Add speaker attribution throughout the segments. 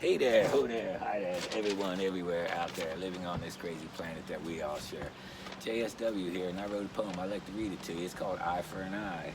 Speaker 1: Hey there, ho there, hi there, everyone, everywhere out there living on this crazy planet that we all share. JSW here, and I wrote a poem. I'd like to read it to you. It's called Eye for an Eye.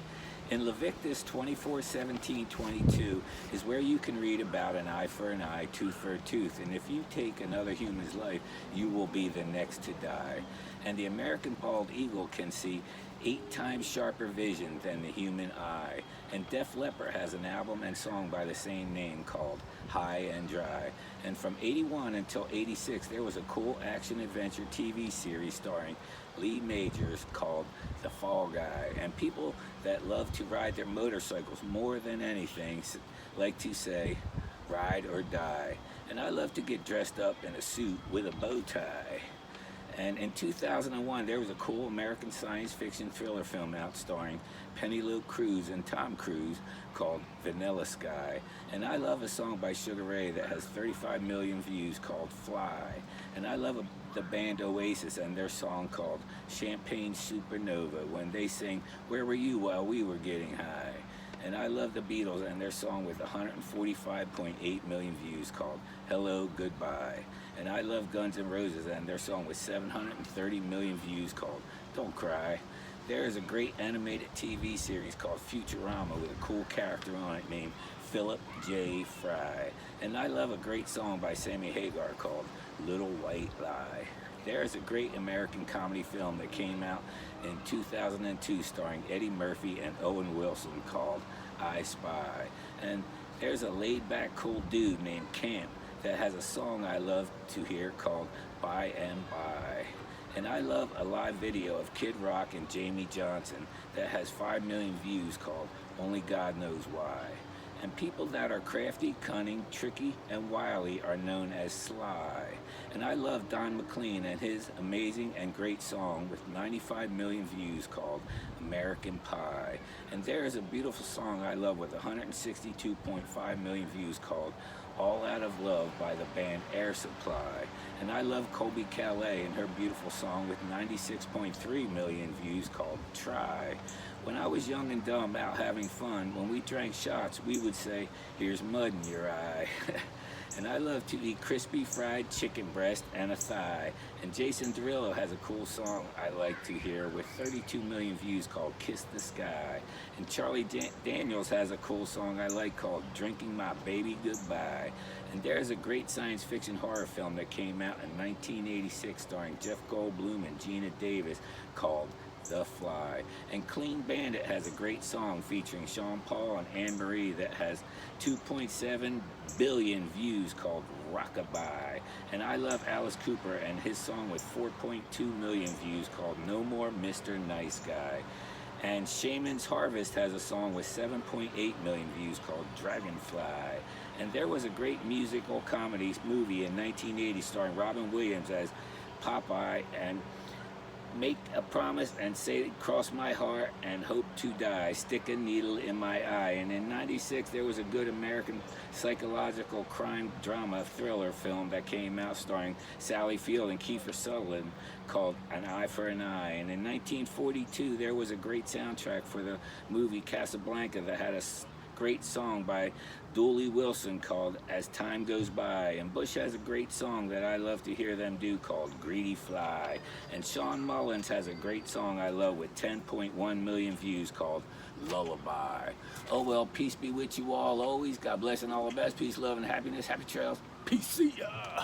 Speaker 1: In Leviticus 24:17-22 is where you can read about an eye for an eye, tooth for a tooth. And if you take another human's life, you will be the next to die. And the American bald eagle can see 8 times sharper vision than the human eye. And Def Leppard has an album and song by the same name called High and Dry. And from 81 until 86, there was a cool action-adventure TV series starring Lee Majors called The Fall Guy. And people that love to ride their motorcycles more than anything like to say, ride or die. And I love to get dressed up in a suit with a bow tie. And in 2001, there was a cool American science fiction thriller film out starring Penelope Cruz and Tom Cruise called Vanilla Sky. And I love a song by Sugar Ray that has 35 million views called Fly. And I love the band Oasis and their song called Champagne Supernova when they sing, "Where were you while we were getting high?" And I love the Beatles and their song with 145.8 million views called Hello, Goodbye. And I love Guns N' Roses and their song with 730 million views called Don't Cry. There is a great animated TV series called Futurama with a cool character on it named Philip J. Fry. And I love a great song by Sammy Hagar called Little White Lie. There is a great American comedy film that came out in 2002 starring Eddie Murphy and Owen Wilson called I Spy. And there's a laid-back cool dude named Camp that has a song I love to hear called By and By. And I love a live video of Kid Rock and Jamie Johnson that has 5 million views called Only God Knows Why. And people that are crafty, cunning, tricky, and wily are known as sly. And I love Don McLean and his amazing and great song with 95 million views called American Pie. And there is a beautiful song I love with 162.5 million views called All Out of Love by the band Air Supply. And I love Colby Calais and her beautiful song with 96.3 million views called Try. When I was young and dumb out having fun, when we drank shots, we would say, "Here's mud in your eye." And I love to eat crispy fried chicken breast and a thigh. And Jason Derulo has a cool song I like to hear with 32 million views called Kiss the Sky. And Charlie Daniels has a cool song I like called Drinking My Baby Goodbye. And there's a great science fiction horror film that came out in 1986 starring Jeff Goldblum and Gina Davis called The Fly. And Clean Bandit has a great song featuring Sean Paul and Anne Marie that has 2.7 billion views called Rockabye. And I love Alice Cooper and his song with 4.2 million views called No More Mr. Nice Guy. And Shaman's Harvest has a song with 7.8 million views called Dragonfly. And there was a great musical comedy movie in 1980 starring Robin Williams as Popeye and Make a Promise and Say Cross My Heart and Hope to Die, Stick a Needle in My Eye. And in 96 there was a good American psychological crime drama thriller film that came out starring Sally Field and Kiefer Sutherland called An Eye for an Eye. And in 1942 there was a great soundtrack for the movie Casablanca that had a great song by Dooley Wilson called As Time Goes By. And Bush has a great song that I love to hear them do called Greedy Fly. And Sean Mullins has a great song I love with 10.1 million views called Lullaby. Oh well, peace be with you all always. God bless and all the best. Peace, love, and happiness. Happy trails. Peace. See ya.